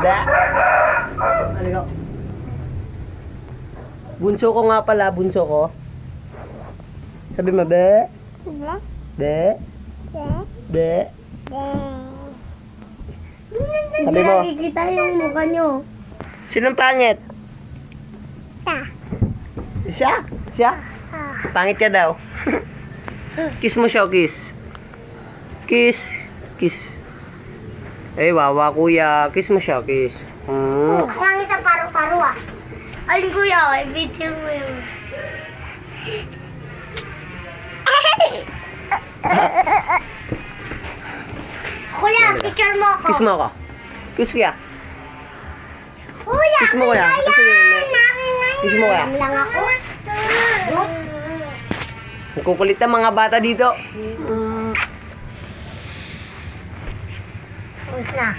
Be. Halika. Bunso ko nga pala, bunso ko. Sabi mo, be. Be. Be. Sabi mo. Hindi nakikita yung mukha nyo. Sinong pangit? Siya? Siya? Pangit ka daw. Kiss mo siya, kiss. Kiss. Kiss. Eh, wawa kuya. Kiss mo siya, kiss. Pangit sa paru-paro ah. Ay, kuya, i-video mo yun. Kuya, picture mo ako. Kiss mo ako. Kiss kuya. Kuya, Kiss mo kuya. Kiss mo kuya. Kiss mo kuya. lang ako. Ang kukulit ng mga bata dito. Tapos na.